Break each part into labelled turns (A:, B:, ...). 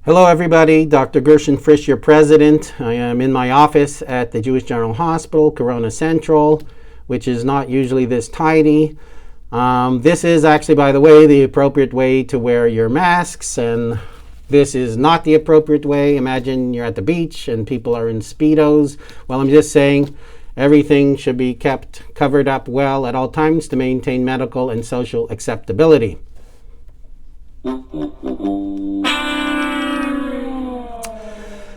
A: Hello everybody, Dr. Gershon Frisch, your president. I am in my office at the Jewish General Hospital, Corona Central, which is not usually this tidy. This is actually, by the way, the appropriate way to wear your masks, and this is not the appropriate way. Imagine you're at the beach and people are in Speedos. Well, I'm just saying everything should be kept covered up well at all times to maintain medical and social acceptability.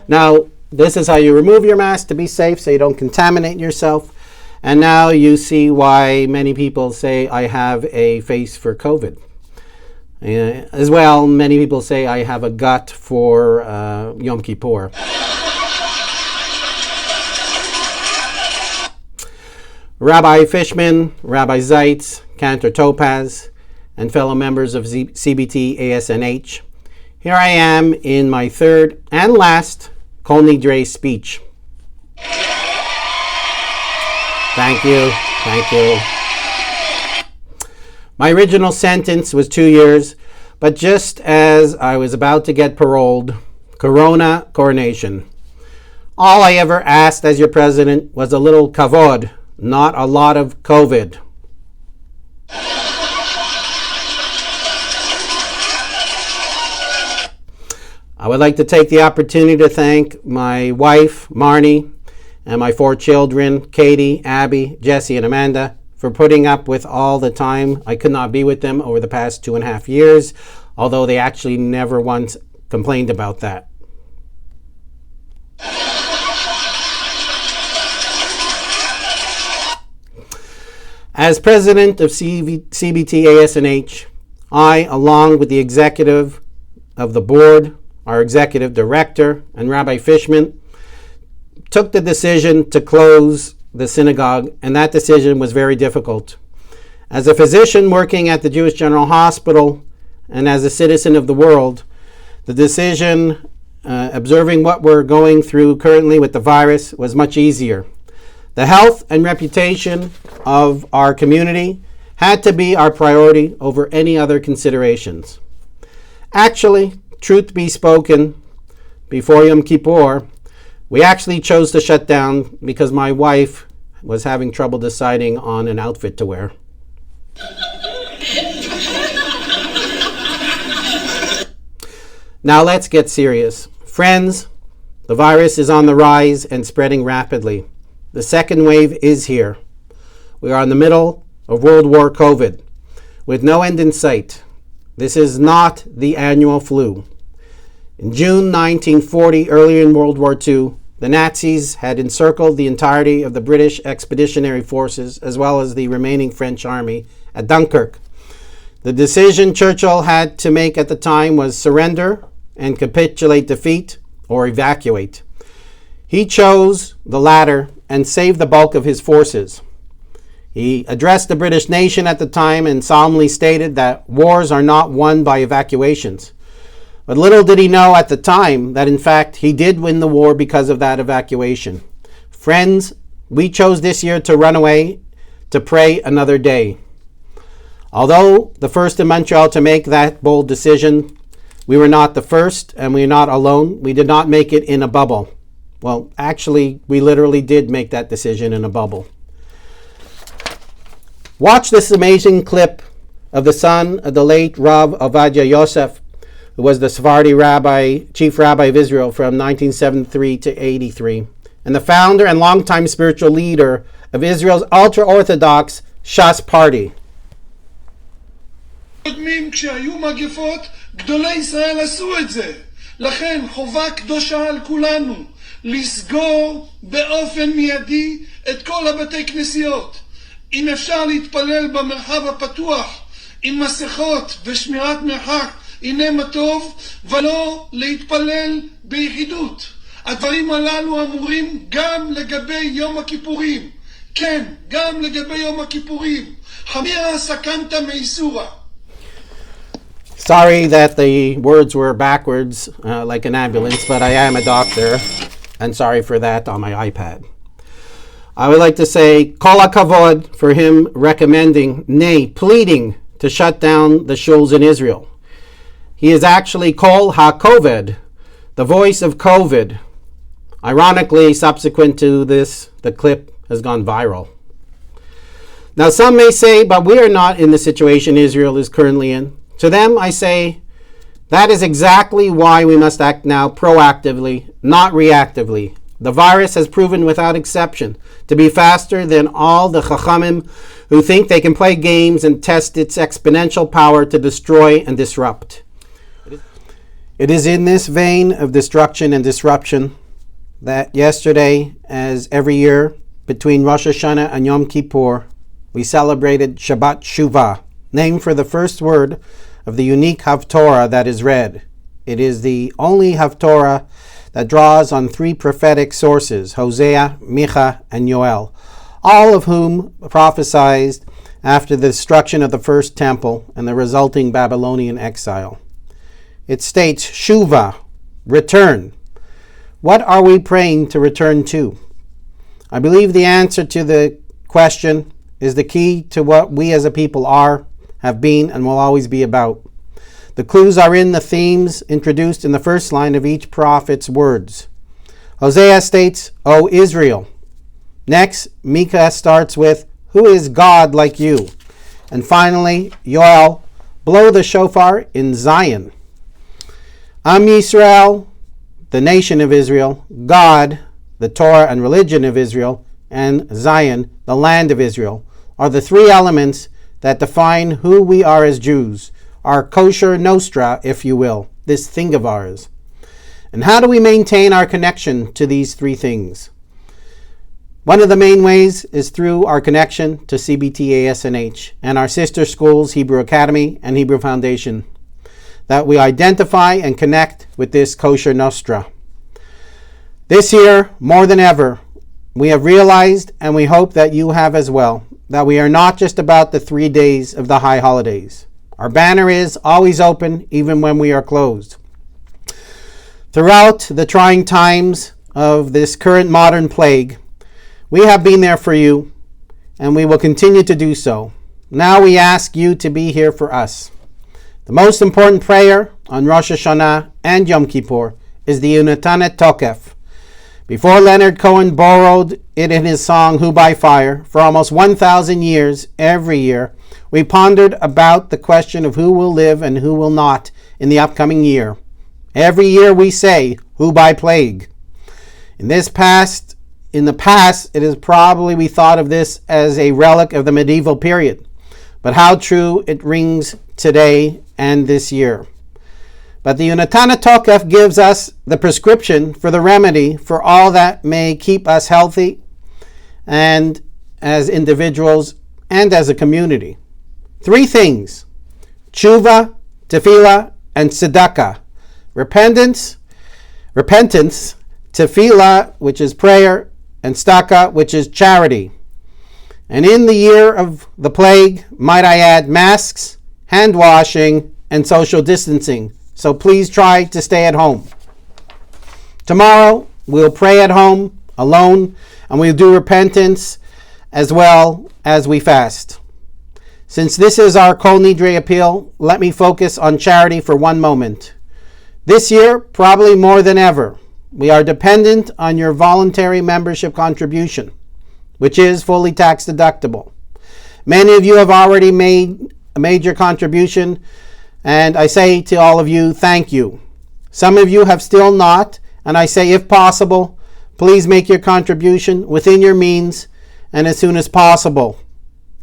A: Now, this is how you remove your mask to be safe so you don't contaminate yourself. And now you see why many people say I have a face for COVID. As well, many people say I have a gut for Yom Kippur. Rabbi Fishman, Rabbi Zeitz, Cantor Topaz, and fellow members of CBTASNH. Here I am in my third and last Nidre speech. Thank you. My original sentence was 2 years, but just as I was about to get paroled, Corona coronation. All I ever asked as your president was a little kavod, not a lot of COVID. I would like to take the opportunity to thank my wife, Marnie, and my 4 children, Katie, Abby, Jesse, and Amanda, for putting up with all the time I could not be with them over the past 2.5 years, although they actually never once complained about that. As president of CBTASNH, I, along with the executive of the board, our executive director, and Rabbi Fishman, took the decision to close the synagogue, and that decision was very difficult. As a physician working at the Jewish General Hospital and as a citizen of the world, the decision, observing what we're going through currently with the virus, was much easier. The health and reputation of our community had to be our priority over any other considerations. Actually, truth be spoken, before Yom Kippur, we actually chose to shut down because my wife was having trouble deciding on an outfit to wear. Now let's get serious. Friends, the virus is on the rise and spreading rapidly. The second wave is here. We are in the middle of World War COVID, with no end in sight. This is not the annual flu. In June 1940, earlier in World War II, the Nazis had encircled the entirety of the British Expeditionary Forces as well as the remaining French army at Dunkirk. The decision Churchill had to make at the time was surrender and capitulate defeat or evacuate. He chose the latter and saved the bulk of his forces. He addressed the British nation at the time and solemnly stated that wars are not won by evacuations. But little did he know at the time that in fact he did win the war because of that evacuation. Friends, we chose this year to run away to pray another day. Although the first in Montreal to make that bold decision, we were not the first and we are not alone. We did not make it in a bubble. Well, actually, we literally did make that decision in a bubble. Watch this amazing clip of the son of the late Rav Ovadia Yosef, who was the Sephardi chief rabbi of Israel from 1973 to 83, and the founder and longtime spiritual leader of Israel's ultra-Orthodox Shas party.
B: כשהיו מגפות, גדולי ישראל עשו את זה. לכן חובה קדושה על כולנו לסגור באופן מיידי את כל הבתי כנסיות. אם אפשר להתפלל במרחב הפתוח עם מסכות ושמירת מרחק, הנה מה טוב, ולא להתפלל ביחידות. הדברים הללו אמורים גם לגבי יום הכיפורים. כן, גם לגבי יום הכיפורים. חמירה סכנת מאיסורה.
A: Sorry that the words were backwards like an ambulance, but I am a doctor, and sorry for that on my iPad. I would like to say kol hakavod for him recommending, nay, pleading to shut down the shuls in Israel. He is actually kol hakoved the voice of COVID. Ironically, subsequent to this, the clip has gone viral. Now, some may say, but we are not in the situation Israel is currently in. To them, I say, that is exactly why we must act now proactively, not reactively. The virus has proven without exception to be faster than all the chachamim who think they can play games and test its exponential power to destroy and disrupt. It is in this vein of destruction and disruption that yesterday, as every year, between Rosh Hashanah and Yom Kippur, we celebrated Shabbat Shuvah, named for the first word of the unique Haftorah that is read. It is the only Haftorah that draws on three prophetic sources, Hosea, Micha, and Yoel, all of whom prophesied after the destruction of the first temple and the resulting Babylonian exile. It states, Shuvah, return. What are we praying to return to? I believe the answer to the question is the key to what we as a people are, have been, and will always be about. The clues are in the themes introduced in the first line of each prophet's words. Hosea states, O Israel. Next, Micah starts with, who is God like you? And finally, Yoel, blow the shofar in Zion. Am Yisrael, the nation of Israel, God, the Torah and religion of Israel, and Zion, the land of Israel, are the three elements that define who we are as Jews, our kosher nostra, if you will, this thing of ours. And how do we maintain our connection to these three things? One of the main ways is through our connection to CBTASNH and our sister schools, Hebrew Academy and Hebrew Foundation, that we identify and connect with this kosher nostra. This year, more than ever, we have realized, and we hope that you have as well, that we are not just about the 3 days of the high holidays. Our banner is always open, even when we are closed. Throughout the trying times of this current modern plague, we have been there for you, and we will continue to do so. Now we ask you to be here for us. The most important prayer on Rosh Hashanah and Yom Kippur is the Unatanet Tokef. Before Leonard Cohen borrowed it in his song, Who by Fire, for almost 1,000 years, every year, we pondered about the question of who will live and who will not in the upcoming year. Every year we say, who by plague? In the past, it is probably we thought of this as a relic of the medieval period, but how true it rings today and this year. But the Unatana Tokef gives us the prescription for the remedy for all that may keep us healthy and as individuals and as a community. Three things: tshuva, tefillah, and tzedakah. Repentance, tefillah, which is prayer, and tzedakah, which is charity. And in the year of the plague, might I add, masks, hand washing, and social distancing. So please try to stay at home. Tomorrow, we'll pray at home, alone, and we'll do repentance as well as we fast. Since this is our Kol Nidre appeal, let me focus on charity for one moment. This year, probably more than ever, we are dependent on your voluntary membership contribution, which is fully tax deductible. Many of you have already made a major contribution, and I say to all of you, thank you. Some of you have still not, and I say, if possible, please make your contribution within your means and as soon as possible.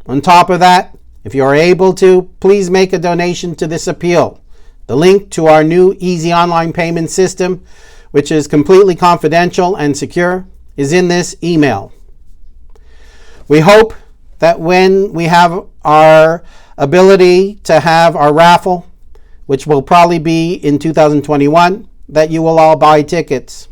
A: On top of that, if you are able to, please make a donation to this appeal. The link to our new easy online payment system, which is completely confidential and secure, is in this email. We hope that when we have our ability to have our raffle, which will probably be in 2021, that you will all buy tickets.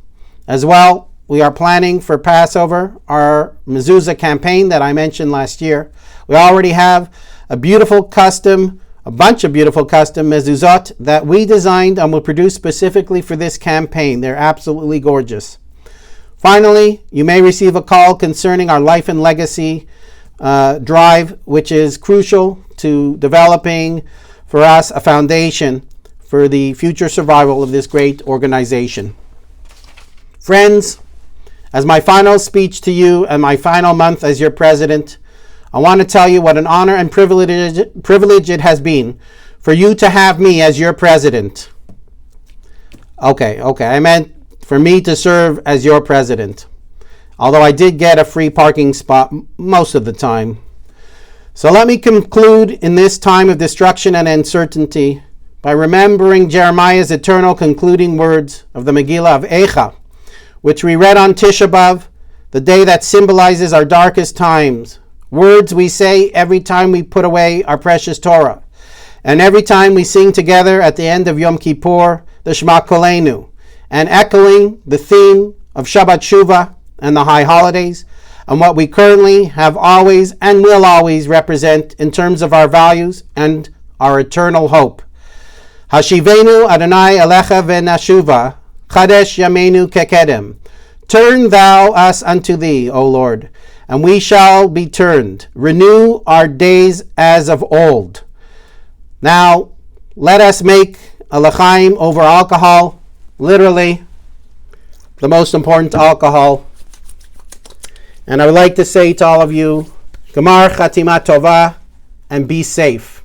A: As well, we are planning for Passover, our mezuzah campaign that I mentioned last year. We already have a bunch of beautiful custom mezuzot that we designed and will produce specifically for this campaign. They're absolutely gorgeous. Finally, you may receive a call concerning our Life and Legacy drive, which is crucial to developing for us a foundation for the future survival of this great organization. Friends, as my final speech to you and my final month as your president, I want to tell you what an honor and privilege it has been for you to have me as your president. Okay, I meant for me to serve as your president. Although I did get a free parking spot most of the time. So let me conclude in this time of destruction and uncertainty by remembering Jeremiah's eternal concluding words of the Megillah of Eicha, which we read on Tisha B'Av, the day that symbolizes our darkest times. Words we say every time we put away our precious Torah, and every time we sing together at the end of Yom Kippur, the Shema Kolenu, and echoing the theme of Shabbat Shuvah and the high holidays, and what we currently have always and will always represent in terms of our values and our eternal hope. Hashivenu Adonai Elecha v'nashuva, Chadesh Yameinu kekedem. Turn thou us unto thee, O Lord, and we shall be turned. Renew our days as of old. Now, let us make a l'chaim over alcohol, literally the most important alcohol. And I would like to say to all of you, Gemar Chatima Tova, and be safe.